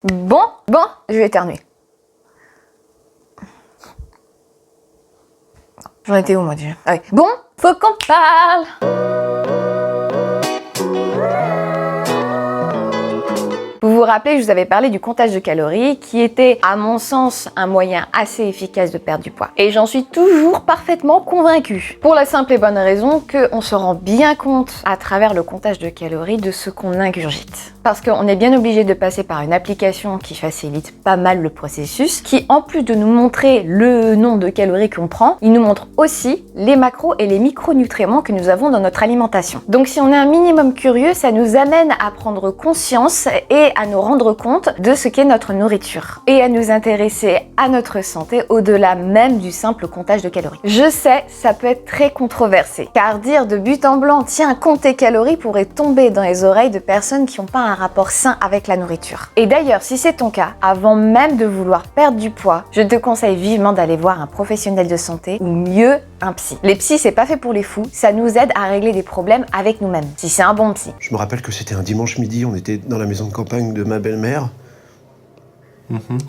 Bon, je vais éternuer. J'en étais où moi déjà? Ah oui. Bon, faut qu'on parle. Vous vous rappelez, je vous avais parlé du comptage de calories qui était, à mon sens, un moyen assez efficace de perdre du poids. Et j'en suis toujours parfaitement convaincue. Pour la simple et bonne raison qu'on se rend bien compte à travers le comptage de calories de ce qu'on ingurgite. Parce qu'on est bien obligé de passer par une application qui facilite pas mal le processus, qui en plus de nous montrer le nombre de calories qu'on prend, il nous montre aussi les macros et les micronutriments que nous avons dans notre alimentation. Donc si on est un minimum curieux, ça nous amène à prendre conscience et à nous rendre compte de ce qu'est notre nourriture et à nous intéresser à notre santé au-delà même du simple comptage de calories. Je sais, ça peut être très controversé, car dire de but en blanc, tiens, compte tes calories pourrait tomber dans les oreilles de personnes qui n'ont pas un rapport sain avec la nourriture. Et d'ailleurs, si c'est ton cas, avant même de vouloir perdre du poids, je te conseille vivement d'aller voir un professionnel de santé ou mieux, un psy. Les psys, c'est pas fait pour les fous, ça nous aide à régler des problèmes avec nous-mêmes, si c'est un bon psy. Je me rappelle que c'était un dimanche midi, on était dans la maison de campagne de ma belle-mère.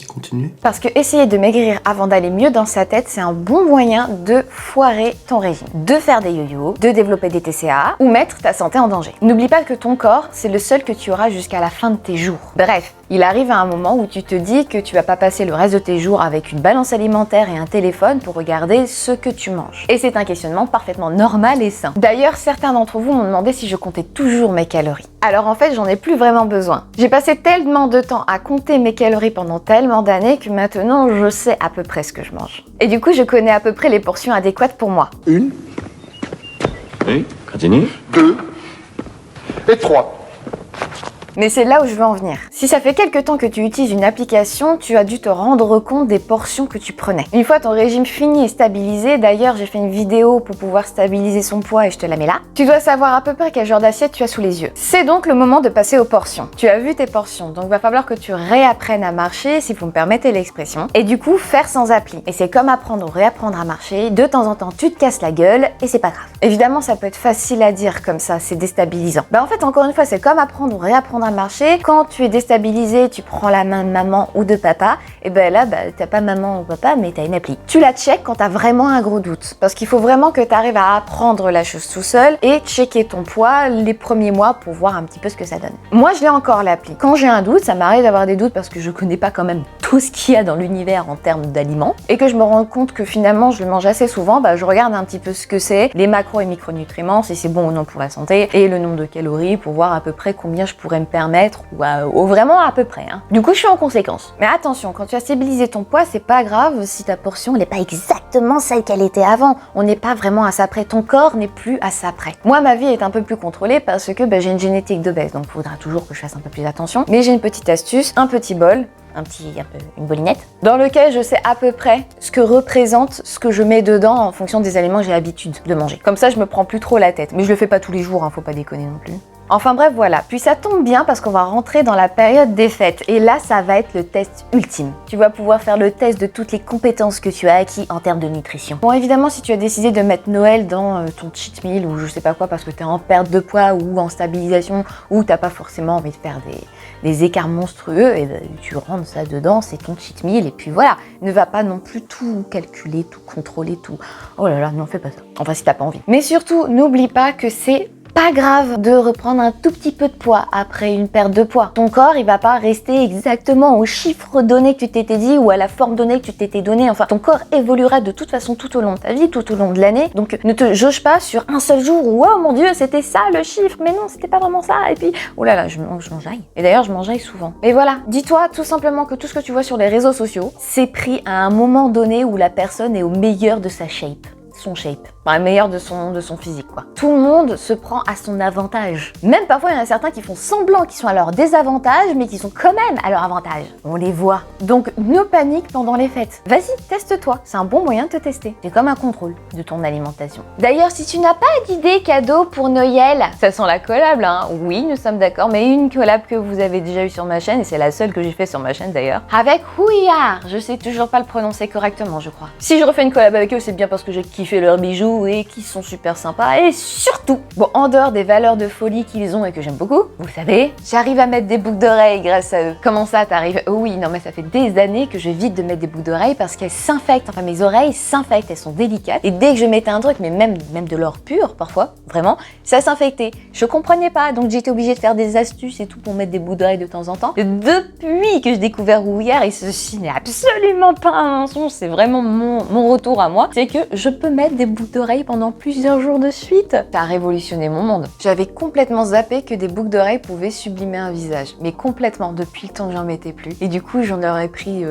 Continue. Parce que essayer de maigrir avant d'aller mieux dans sa tête, c'est un bon moyen de foirer ton régime, de faire des yo-yo, de développer des TCA ou mettre ta santé en danger. N'oublie pas que ton corps, c'est le seul que tu auras jusqu'à la fin de tes jours. Bref, il arrive à un moment où tu te dis que tu vas pas passer le reste de tes jours avec une balance alimentaire et un téléphone pour regarder ce que tu manges. Et c'est un questionnement parfaitement normal et sain. D'ailleurs, certains d'entre vous m'ont demandé si je comptais toujours mes calories. Alors en fait, j'en ai plus vraiment besoin. J'ai passé tellement de temps à compter mes calories pendant tellement d'années que maintenant, je sais à peu près ce que je mange. Et du coup, je connais à peu près les portions adéquates pour moi. 1, Oui, continue. 2 et 3. Mais c'est là où je veux en venir. Si ça fait quelques temps que tu utilises une application, tu as dû te rendre compte des portions que tu prenais. Une fois ton régime fini et stabilisé, d'ailleurs j'ai fait une vidéo pour pouvoir stabiliser son poids et je te la mets là, tu dois savoir à peu près quel genre d'assiette tu as sous les yeux. C'est donc le moment de passer aux portions. Tu as vu tes portions, donc il va falloir que tu réapprennes à marcher, si vous me permettez l'expression, et du coup faire sans appli. Et c'est comme apprendre ou réapprendre à marcher, de temps en temps tu te casses la gueule et c'est pas grave. Évidemment ça peut être facile à dire comme ça, c'est déstabilisant. En fait encore une fois c'est comme apprendre ou réapprendre à marcher. Quand tu es déstabilisé, tu prends la main de maman ou de papa, et ben là, t'as pas maman ou papa, mais t'as une appli. Tu la check quand t'as vraiment un gros doute. Parce qu'il faut vraiment que t'arrives à apprendre la chose tout seul et checker ton poids les premiers mois pour voir un petit peu ce que ça donne. Moi, je l'ai encore l'appli. Quand j'ai un doute, ça m'arrive d'avoir des doutes parce que je connais pas quand même tout ce qu'il y a dans l'univers en termes d'aliments et que je me rends compte que finalement, je le mange assez souvent, je regarde un petit peu ce que c'est, les macros et micronutriments, si c'est bon ou non pour la santé, et le nombre de calories pour voir à peu près combien je pourrais me permettre ou vraiment à peu près. Du coup, je suis en conséquence. Mais attention, quand tu as stabilisé ton poids, c'est pas grave si ta portion n'est pas exactement celle qu'elle était avant. On n'est pas vraiment à ça près. Ton corps n'est plus à ça près. Moi, ma vie est un peu plus contrôlée parce que j'ai une génétique d'obèse, donc il faudra toujours que je fasse un peu plus attention. Mais j'ai une petite astuce, un petit bol, une bolinette, dans lequel je sais à peu près ce que représente ce que je mets dedans en fonction des aliments que j'ai l'habitude de manger. Comme ça, je me prends plus trop la tête. Mais je le fais pas tous les jours, faut pas déconner non plus. Enfin bref, voilà. Puis ça tombe bien parce qu'on va rentrer dans la période des fêtes. Et là, ça va être le test ultime. Tu vas pouvoir faire le test de toutes les compétences que tu as acquis en termes de nutrition. Bon, évidemment, si tu as décidé de mettre Noël dans ton cheat meal ou je sais pas quoi parce que tu es en perte de poids ou en stabilisation ou t'as pas forcément envie de faire des écarts monstrueux, et tu rentres ça dedans, c'est ton cheat meal. Et puis voilà, ne va pas non plus tout calculer, tout contrôler, tout. Oh là là, non, fais pas ça. Enfin, si t'as pas envie. Mais surtout, n'oublie pas que c'est pas grave de reprendre un tout petit peu de poids après une perte de poids. Ton corps, il va pas rester exactement au chiffre donné que tu t'étais dit ou à la forme donnée que tu t'étais donné. Enfin, ton corps évoluera de toute façon tout au long de ta vie, tout au long de l'année. Donc, ne te jauge pas sur un seul jour où, oh mon Dieu, c'était ça le chiffre. Mais non, c'était pas vraiment ça. Et puis, oh là là, je m'enjaille. Et d'ailleurs, je m'enjaille souvent. Mais voilà, dis-toi tout simplement que tout ce que tu vois sur les réseaux sociaux, c'est pris à un moment donné où la personne est au meilleur de sa shape. Son shape, meilleur de son physique quoi. Tout le monde se prend à son avantage. Même parfois il y en a certains qui font semblant qu'ils sont à leur désavantage mais qui sont quand même à leur avantage. On les voit. Donc ne panique pendant les fêtes. Vas-y, teste-toi. C'est un bon moyen de te tester. C'est comme un contrôle de ton alimentation. D'ailleurs, si tu n'as pas d'idée cadeau pour Noël, ça sent la collab là. Oui, nous sommes d'accord, mais une collab que vous avez déjà eue sur ma chaîne et c'est la seule que j'ai fait sur ma chaîne d'ailleurs. Avec Houillard. Je sais toujours pas le prononcer correctement, je crois. Si je refais une collab avec eux, c'est bien parce que j'ai kiffé leurs bijoux bijoux et qui sont super sympas. Et surtout, bon, en dehors des valeurs de folie qu'ils ont et que j'aime beaucoup, vous savez, j'arrive à mettre des boucles d'oreilles grâce à eux. Comment ça t'arrives? Oh oui, non mais ça fait des années que j'évite de mettre des boucles d'oreilles parce qu'elles s'infectent. Enfin, mes oreilles s'infectent, elles sont délicates. Et dès que je mettais un truc, mais même de l'or pur parfois, vraiment, ça s'infectait. Je comprenais pas, donc j'étais obligée de faire des astuces et tout pour mettre des boucles d'oreilles de temps en temps. Et depuis que j'ai découvert Rouillard, et ceci n'est absolument pas un mensonge, c'est vraiment mon retour à moi, c'est que je peux mettre des boucles d'oreilles pendant plusieurs jours de suite. Ça a révolutionné mon monde. J'avais complètement zappé que des boucles d'oreilles pouvaient sublimer un visage. Mais complètement, depuis le temps que j'en mettais plus. Et du coup, j'en aurais pris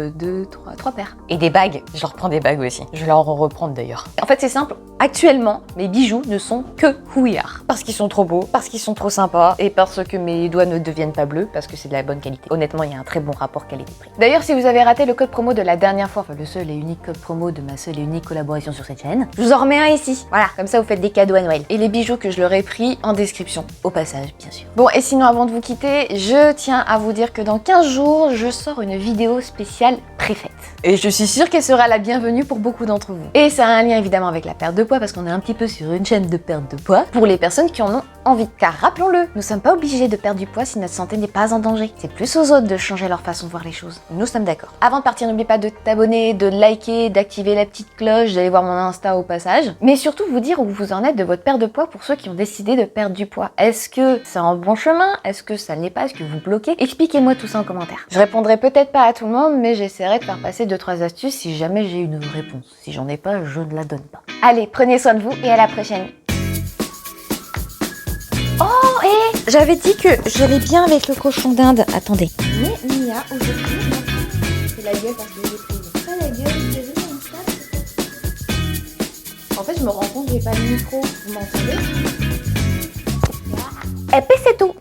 trois paires. Et des bagues. Je leur prends des bagues aussi. Je vais leur en reprendre d'ailleurs. En fait, c'est simple. Actuellement, mes bijoux ne sont que Rouillard. Parce qu'ils sont trop beaux, parce qu'ils sont trop sympas, et parce que mes doigts ne deviennent pas bleus, parce que c'est de la bonne qualité. Honnêtement, il y a un très bon rapport qualité-prix. D'ailleurs, si vous avez raté le code promo de la dernière fois, enfin le seul et unique code promo de ma seule et unique collaboration sur cette chaîne, je vous en remets un ici. Voilà, comme ça vous faites des cadeaux à Noël. Et les bijoux que je leur ai pris en description, au passage, bien sûr. Bon, et sinon, avant de vous quitter, je tiens à vous dire que dans 15 jours, je sors une vidéo spéciale préfète. Et je suis sûre qu'elle sera la bienvenue pour beaucoup d'entre vous. Et ça a un lien évidemment avec la perte de poids, parce qu'on est un petit peu sur une chaîne de perte de poids, pour les personnes qui en ont envie. Car rappelons-le, nous sommes pas obligés de perdre du poids si notre santé n'est pas en danger. C'est plus aux autres de changer leur façon de voir les choses. Nous sommes d'accord. Avant de partir, n'oubliez pas de t'abonner, de liker, d'activer la petite cloche, d'aller voir mon Insta au passage. Mais surtout vous dire où vous en êtes de votre perte de poids pour ceux qui ont décidé de perdre du poids. Est-ce que c'est en bon chemin? Est-ce que ça ne l'est pas? Est-ce que vous bloquez? Expliquez-moi tout ça en commentaire. Je répondrai peut-être pas à tout le monde, mais j'essaierai de faire passer 2-3 astuces si jamais j'ai une réponse. Si j'en ai pas, je ne la donne pas. Allez, prenez soin de vous et à la prochaine. Oh, et j'avais dit que j'allais bien avec le cochon d'Inde. Attendez. Mais Mia, aujourd'hui, c'est la gueule parce que j'ai pris. Pas la gueule, j'ai vu mon sac. En fait, je me rends compte que j'ai pas le micro. Vous m'entendez? Et puis c'est tout.